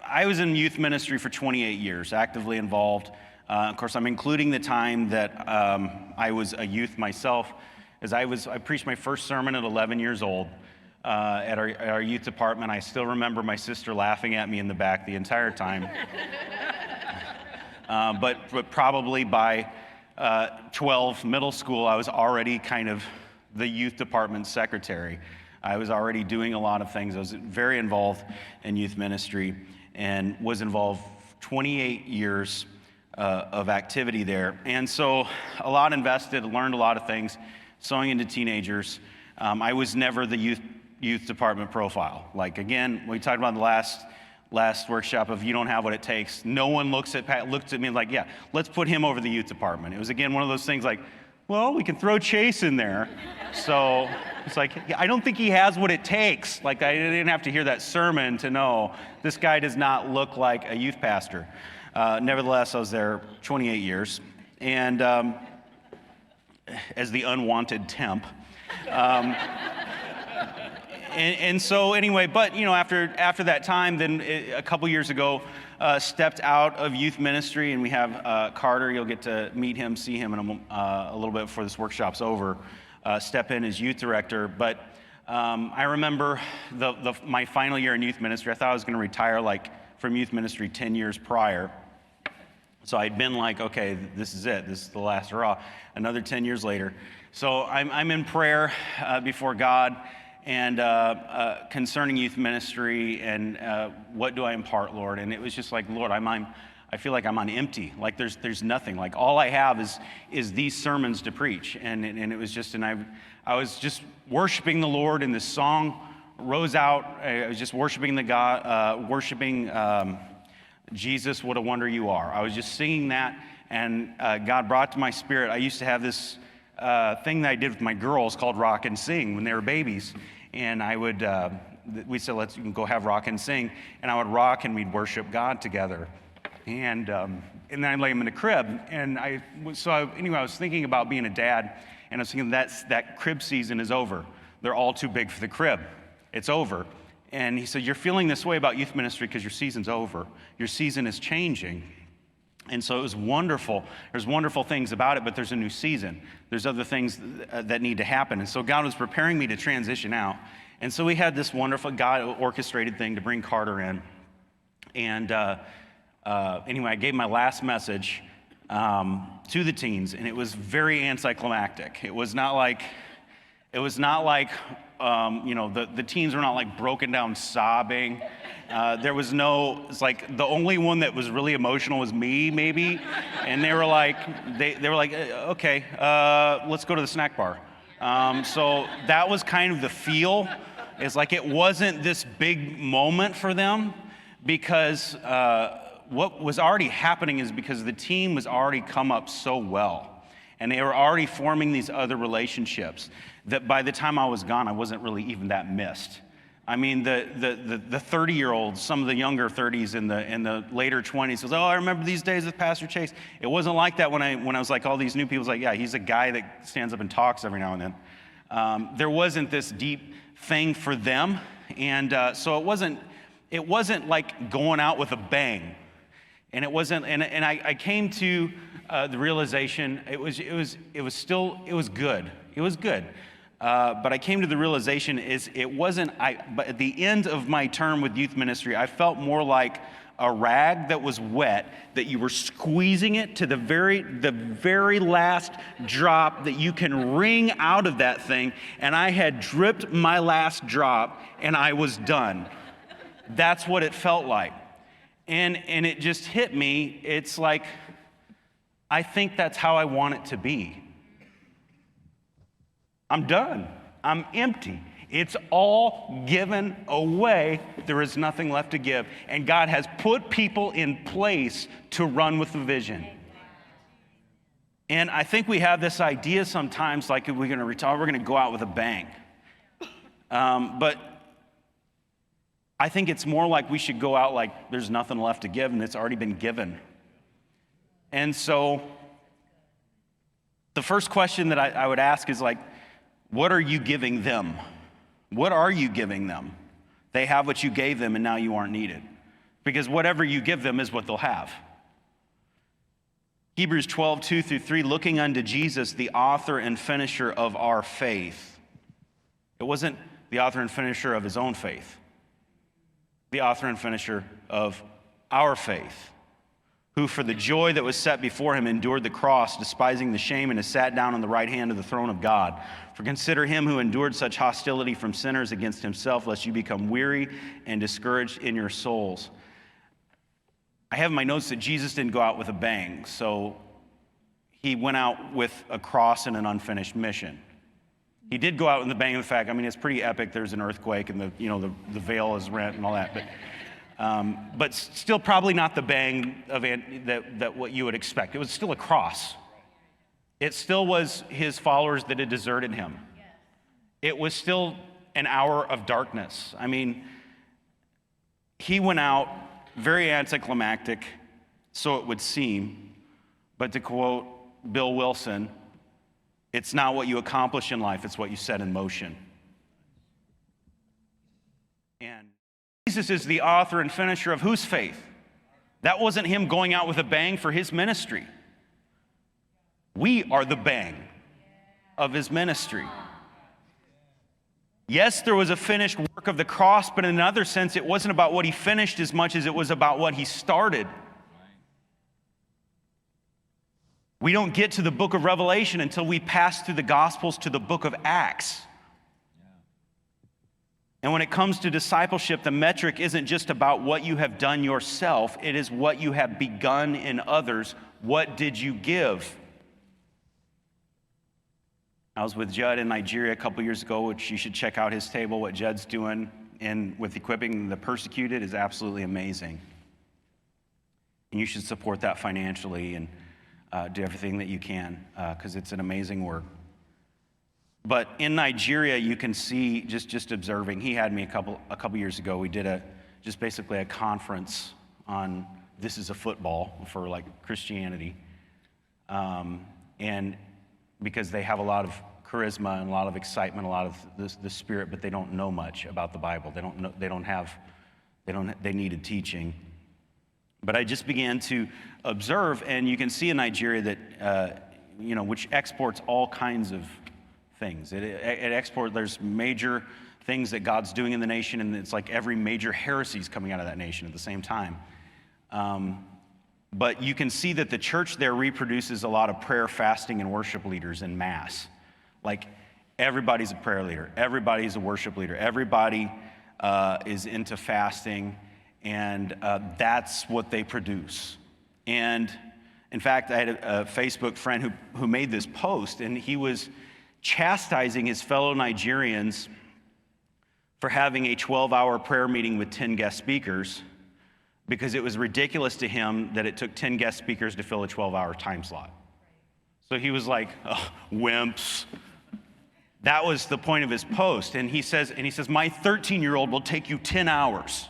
I was in youth ministry for 28 years, actively involved. Of course, I'm including the time that I was a youth myself, as I preached my first sermon at 11 years old at our youth department. I still remember my sister laughing at me in the back the entire time. But probably by 12, middle school, I was already kind of the youth department secretary. I was already doing a lot of things. I was very involved in youth ministry and was involved 28 years of activity there. And so a lot invested, learned a lot of things, sowing into teenagers. I was never the youth department profile. Like, again, we talked about in the last workshop of you don't have what it takes. No one looked at me like, yeah, let's put him over the youth department. It was, again, one of those things like, well, we can throw Chase in there. So it's like, I don't think he has what it takes. Like, I didn't have to hear that sermon to know this guy does not look like a youth pastor. Nevertheless, I was there 28 years, and as the unwanted temp. And so anyway, but after that time, then a couple years ago, stepped out of youth ministry, and we have Carter. You'll get to meet him, see him in a little bit before this workshop's over. Step in as youth director, but I remember my final year in youth ministry. I thought I was going to retire from youth ministry 10 years prior. So I'd been like, okay, this is it. This is the last hurrah. Another 10 years later. So I'm in prayer before God and concerning youth ministry and what do I impart, Lord? And it was just like, Lord, I feel like I'm on empty. Like there's nothing. Like all I have is these sermons to preach. And it was just, and I was just worshiping the Lord, and this song rose out. I was just worshiping the God, worshiping Jesus, what a wonder you are. I was just singing that, and God brought to my spirit. I used to have this thing that I did with my girls called Rock and Sing when they were babies, and I would, we said, you can go have Rock and Sing, and I would rock and we'd worship God together, and then I'd lay them in the crib, and I was thinking about being a dad, and I was thinking that crib season is over. They're all too big for the crib. It's over. And he said, you're feeling this way about youth ministry because your season's over. Your season is changing. And so it was wonderful. There's wonderful things about it, but there's a new season. There's other things that need to happen. And so God was preparing me to transition out. And so we had this wonderful God-orchestrated thing to bring Carter in. And anyway, I gave my last message to the teens, and it was very anticlimactic. It was not like the teens were not like broken down sobbing. There was it's like the only one that was really emotional was me, maybe. And they were like, okay, let's go to the snack bar. So that was kind of the feel. It's like it wasn't this big moment for them because what was already happening is because the team was already come up so well. And they were already forming these other relationships that by the time I was gone, I wasn't really even that missed. I mean, the 30-year-olds, some of the younger 30s and the later 20s was, oh, I remember these days with Pastor Chase. It wasn't like that when I was like all these new people. Was like, yeah, he's a guy that stands up and talks every now and then. There wasn't this deep thing for them, and so it wasn't like going out with a bang, and it wasn't. And I came to the realization it was good. It was good. But I came to the realization but at the end of my term with youth ministry, I felt more like a rag that was wet, that you were squeezing it to the very last drop that you can wring out of that thing, and I had dripped my last drop, and I was done. That's what it felt like. And it just hit me. It's like, I think that's how I want it to be. I'm done. I'm empty. It's all given away. There is nothing left to give. And God has put people in place to run with the vision. And I think we have this idea sometimes like if we're going to retire, we're going to go out with a bang. But I think it's more like we should go out like there's nothing left to give and it's already been given. And so the first question that I would ask is like, what are you giving them? What are you giving them? They have what you gave them and now you aren't needed. because whatever you give them is what they'll have. Hebrews 12:2-3, looking unto Jesus, the author and finisher of our faith. It wasn't the author and finisher of his own faith. The author and finisher of our faith, who for the joy that was set before him endured the cross, despising the shame, and has sat down on the right hand of the throne of God. For consider him who endured such hostility from sinners against himself, lest you become weary and discouraged in your souls. I have in my notes that Jesus didn't go out with a bang, so he went out with a cross and an unfinished mission. He did go out with the bang of the fact, I mean, it's pretty epic. There's an earthquake and the veil is rent and all that, but still probably not the bang of that what you would expect. It was still a cross. It still was his followers that had deserted him. It was still an hour of darkness. I mean, he went out very anticlimactic, so it would seem, but to quote Bill Wilson, it's not what you accomplish in life, it's what you set in motion. And Jesus is the author and finisher of whose faith? That wasn't him going out with a bang for his ministry. We are the bang of his ministry. Yes, there was a finished work of the cross, but in another sense, it wasn't about what he finished as much as it was about what he started. We don't get to the book of Revelation until we pass through the Gospels to the book of Acts. And when it comes to discipleship, the metric isn't just about what you have done yourself, it is what you have begun in others. What did you give? I was with Judd in Nigeria a couple years ago, which you should check out his table. What Judd's doing with equipping the persecuted is absolutely amazing. And you should support that financially and do everything that you can, because it's an amazing work. But in Nigeria, you can see, just observing, he had me a couple years ago, we did just basically a conference on this is a football for like Christianity. And because they have a lot of charisma and a lot of excitement, a lot of the spirit, but they don't know much about the Bible. They needed teaching. But I just began to observe, and you can see in Nigeria that, which exports all kinds of things. There's major things that God's doing in the nation, and it's like every major heresy is coming out of that nation at the same time. But you can see that the church there reproduces a lot of prayer, fasting, and worship leaders in mass. Like, everybody's a prayer leader. Everybody's a worship leader. Everybody is into fasting, and that's what they produce. And in fact, I had a Facebook friend who made this post, and he was chastising his fellow Nigerians for having a 12-hour prayer meeting with 10 guest speakers, because it was ridiculous to him that it took 10 guest speakers to fill a 12-hour time slot. So he was like, oh, wimps. That was the point of his post. And he says, my 13-year-old will take you 10 hours,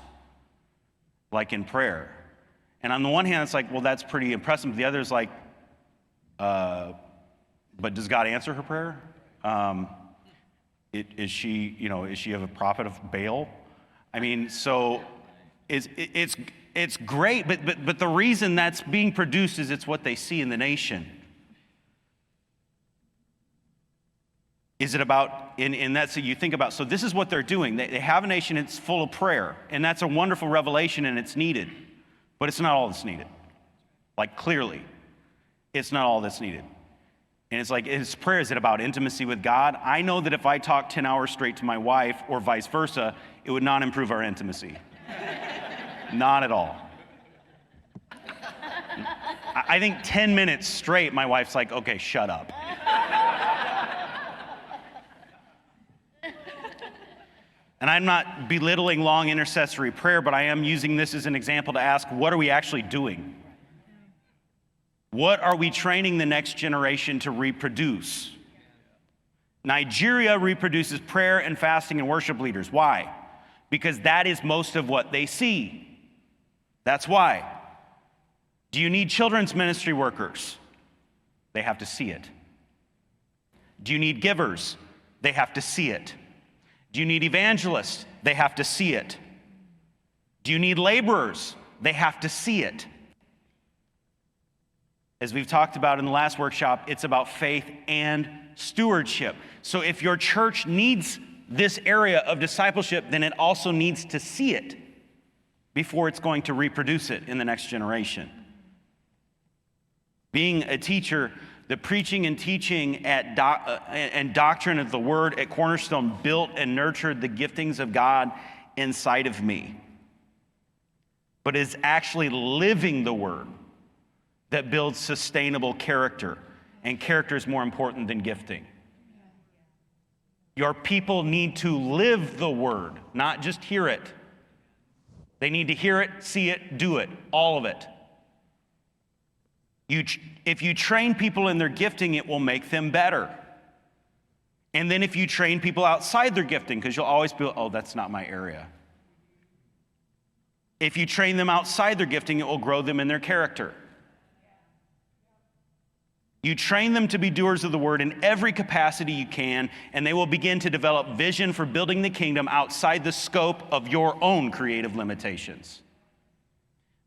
like in prayer. And on the one hand, it's like, well, that's pretty impressive. The other is like, but does God answer her prayer? Is she of a prophet of Baal? I mean, so it's great, but the reason that's being produced is it's what they see in the nation. Is it about, and that's what you think about, so this is what they're doing. They have a nation that's full of prayer, and that's a wonderful revelation, and it's needed, but it's not all that's needed. Like, clearly, it's not all that's needed. And it's like, is prayer, is it about intimacy with God? I know that if I talk 10 hours straight to my wife, or vice versa, it would not improve our intimacy. Not at all. I think 10 minutes straight, my wife's like, okay, shut up. And I'm not belittling long intercessory prayer, but I am using this as an example to ask, what are we actually doing? What are we training the next generation to reproduce? Nigeria reproduces prayer and fasting and worship leaders. Why? Because that is most of what they see. That's why. Do you need children's ministry workers? They have to see it. Do you need givers? They have to see it. Do you need evangelists? They have to see it. Do you need laborers? they have to see it. As we've talked about in the last workshop, it's about faith and stewardship. So if your church needs this area of discipleship, then it also needs to see it before it's going to reproduce it in the next generation. Being a teacher, the preaching and teaching and doctrine of the Word at Cornerstone built and nurtured the giftings of God inside of me. But it's actually living the Word that builds sustainable character. And character is more important than gifting. Your people need to live the Word, not just hear it. They need to hear it, see it, do it, all of it. If you train people in their gifting, it will make them better. And then if you train people outside their gifting, because you'll always be, oh, that's not my area. If you train them outside their gifting, it will grow them in their character. You train them to be doers of the word in every capacity you can, and they will begin to develop vision for building the kingdom outside the scope of your own creative limitations.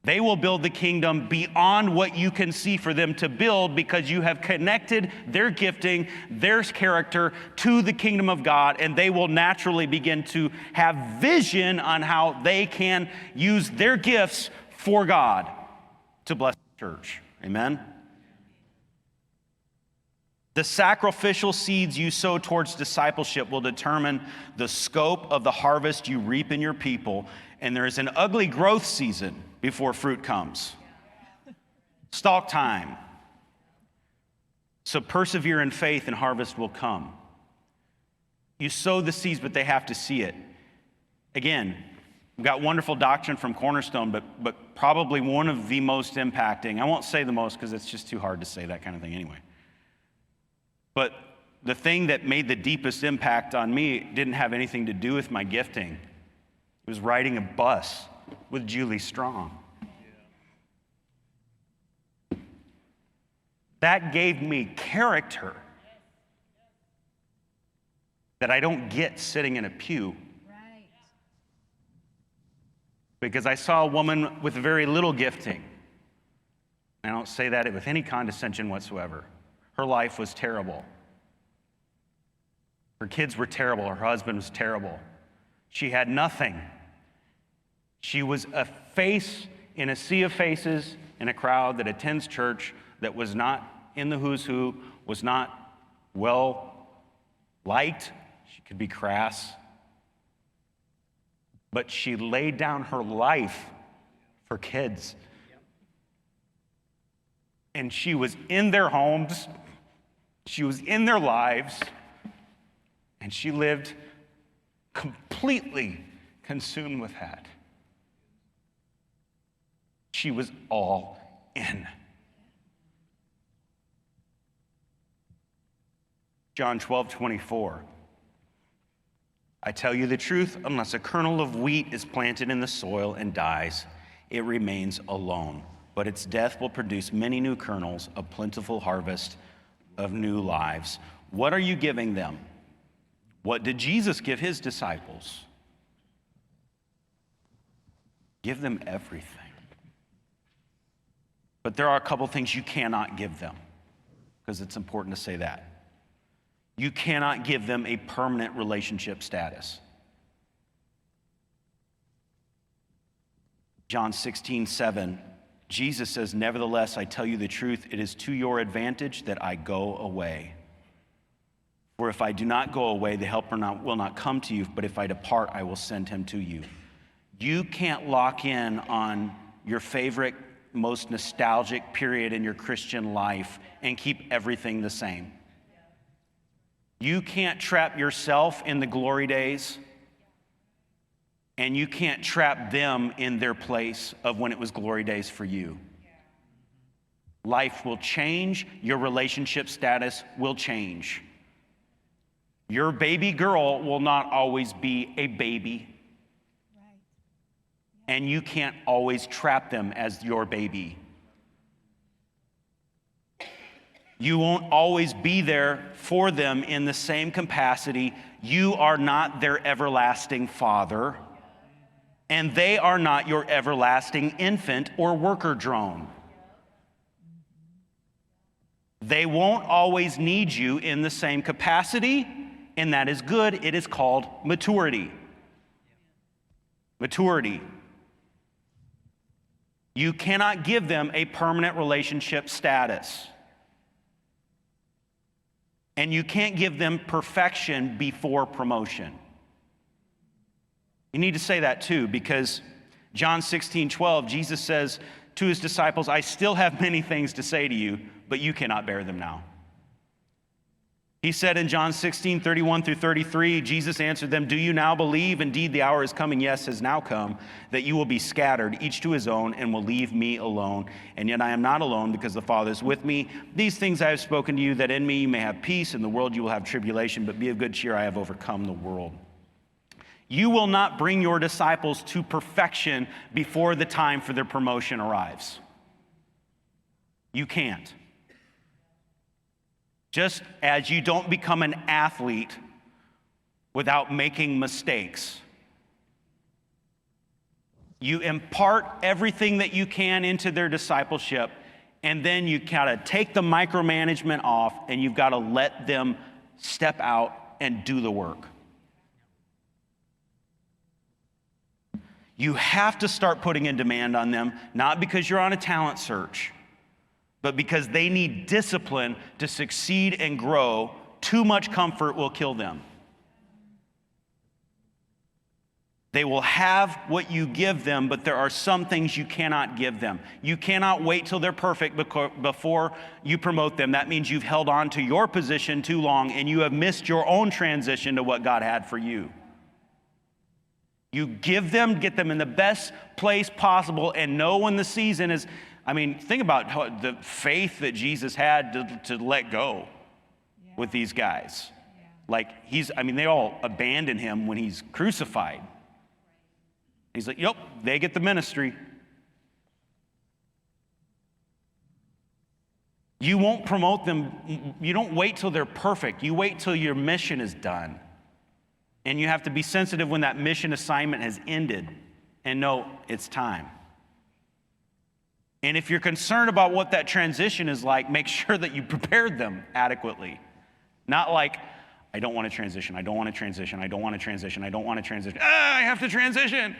They will build the kingdom beyond what you can see for them to build because you have connected their gifting, their character to the kingdom of God, and they will naturally begin to have vision on how they can use their gifts for God to bless the church. Amen? The sacrificial seeds you sow towards discipleship will determine the scope of the harvest you reap in your people, and there is an ugly growth season before fruit comes. Stalk time. So persevere in faith and harvest will come. You sow the seeds, but they have to see it. Again, we've got wonderful doctrine from Cornerstone, but probably one of the most impacting, I won't say the most because it's just too hard to say that kind of thing anyway. But the thing that made the deepest impact on me didn't have anything to do with my gifting. It was riding a bus with Julie Strong. That gave me character that I don't get sitting in a pew. Right. Because I saw a woman with very little gifting. I don't say that with any condescension whatsoever. Her life was terrible. Her kids were terrible. Her husband was terrible. She had nothing. She was a face in a sea of faces in a crowd that attends church that was not in the who's who, was not well liked. She could be crass. But she laid down her life for kids. And she was in their homes. She was in their lives. And she lived completely consumed with that. She was all in. John 12:24. I tell you the truth, unless a kernel of wheat is planted in the soil and dies, it remains alone. But its death will produce many new kernels, a plentiful harvest of new lives. What are you giving them? What did Jesus give his disciples? Give them everything. But there are a couple things you cannot give them, because it's important to say that. You cannot give them a permanent relationship status. John 16:7, Jesus says, nevertheless, I tell you the truth, it is to your advantage that I go away. For if I do not go away, the helper will not come to you, but if I depart, I will send him to you. You can't lock in on your favorite, most nostalgic period in your Christian life and keep everything the same. You can't trap yourself in the glory days, and you can't trap them in their place of when it was glory days for you. Life will change. Your relationship status will change. Your baby girl will not always be a baby. And you can't always trap them as your baby. You won't always be there for them in the same capacity. You are not their everlasting father, and they are not your everlasting infant or worker drone. They won't always need you in the same capacity, and that is good. It is called maturity. Maturity. You cannot give them a permanent relationship status. And you can't give them perfection before promotion. You need to say that too, because John 16:12, Jesus says to his disciples, I still have many things to say to you, but you cannot bear them now. He said in John 16:31-33, Jesus answered them, do you now believe? Indeed, the hour is coming, yes, has now come, that you will be scattered, each to his own, and will leave me alone. And yet I am not alone, because the Father is with me. These things I have spoken to you, that in me you may have peace. In the world you will have tribulation, but be of good cheer, I have overcome the world. You will not bring your disciples to perfection before the time for their promotion arrives. You can't. Just as you don't become an athlete without making mistakes. You impart everything that you can into their discipleship, and then you gotta take the micromanagement off, and you've gotta let them step out and do the work. You have to start putting in demand on them, not because you're on a talent search, but because they need discipline to succeed and grow. Too much comfort will kill them. They will have what you give them, but there are some things you cannot give them. You cannot wait till they're perfect before you promote them. That means you've held on to your position too long, and you have missed your own transition to what God had for you. You give them, get them in the best place possible, and know when the season is. I mean, think about the faith that Jesus had to let go with these guys. Like, they all abandon him when he's crucified. He's like, yep, they get the ministry. You won't promote them. You don't wait till they're perfect. You wait till your mission is done. And you have to be sensitive when that mission assignment has ended and know it's time. And if you're concerned about what that transition is like, make sure that you prepared them adequately. Not like, I don't want to transition, I don't want to transition, I don't want to transition, I don't want to transition. I have to transition.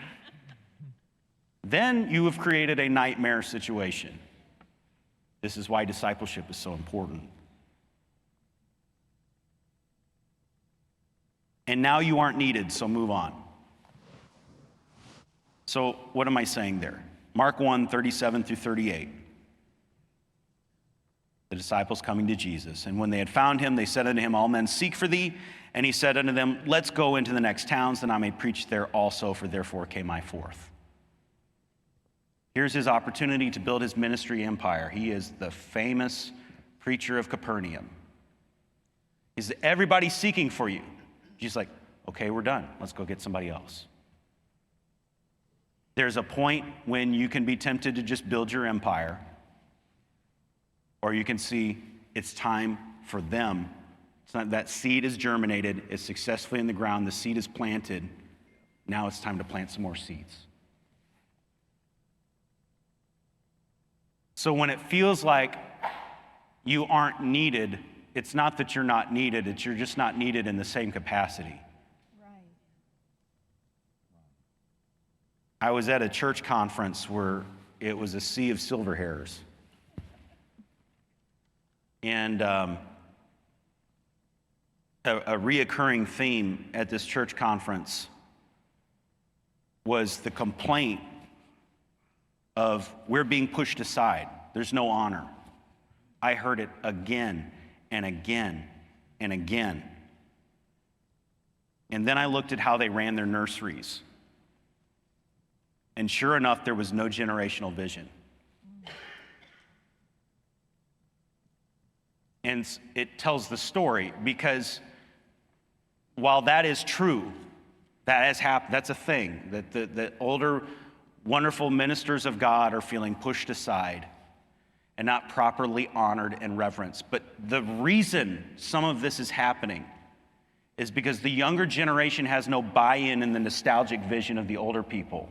Then you have created a nightmare situation. This is why discipleship is so important. And now you aren't needed, so move on. So what am I saying there? Mark 1:37-38. The disciples coming to Jesus. And when they had found him, they said unto him, all men seek for thee. And he said unto them, let's go into the next towns, that I may preach there also, for therefore came I forth. Here's his opportunity to build his ministry empire. He is the famous preacher of Capernaum. Is everybody seeking for you? Jesus like, okay, we're done. Let's go get somebody else. There's a point when you can be tempted to just build your empire, or you can see it's time for them. It's not, that seed is germinated, it's successfully in the ground, the seed is planted. Now it's time to plant some more seeds. So when it feels like you aren't needed, it's not that you're not needed, it's you're just not needed in the same capacity. I was at a church conference where it was a sea of silver hairs. And a reoccurring theme at this church conference was the complaint of we're being pushed aside. There's no honor. I heard it again and again and again. And then I looked at how they ran their nurseries. And sure enough, there was no generational vision. And it tells the story, because while that is true, that has happened, that's a thing, that the older, wonderful ministers of God are feeling pushed aside and not properly honored and reverenced. But the reason some of this is happening is because the younger generation has no buy-in in the nostalgic vision of the older people.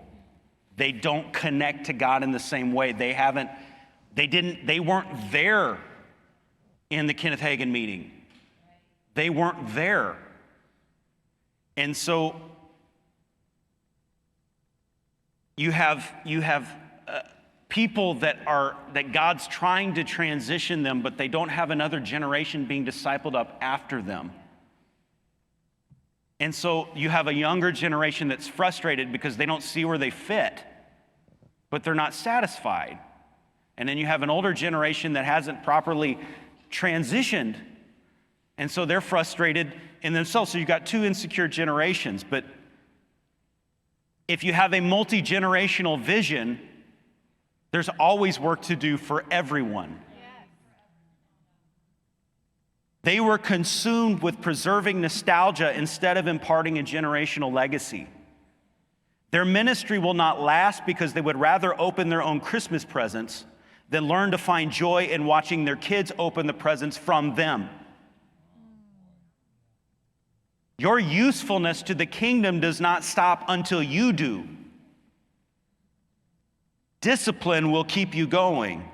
They don't connect to God in the same way. They weren't there in the Kenneth Hagin meeting. They weren't there. And so you have people that God's trying to transition them, but they don't have another generation being discipled up after them. And so you have a younger generation that's frustrated because they don't see where they fit, but they're not satisfied. And then you have an older generation that hasn't properly transitioned, and so they're frustrated in themselves. So you've got two insecure generations. But if you have a multi-generational vision, there's always work to do for everyone. They were consumed with preserving nostalgia instead of imparting a generational legacy. Their ministry will not last because they would rather open their own Christmas presents than learn to find joy in watching their kids open the presents from them. Your usefulness to the kingdom does not stop until you do. Discipline will keep you going.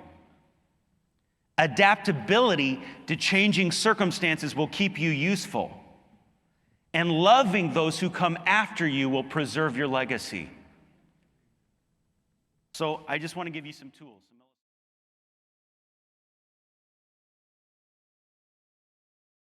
Adaptability to changing circumstances will keep you useful. And loving those who come after you will preserve your legacy. So I just want to give you some tools.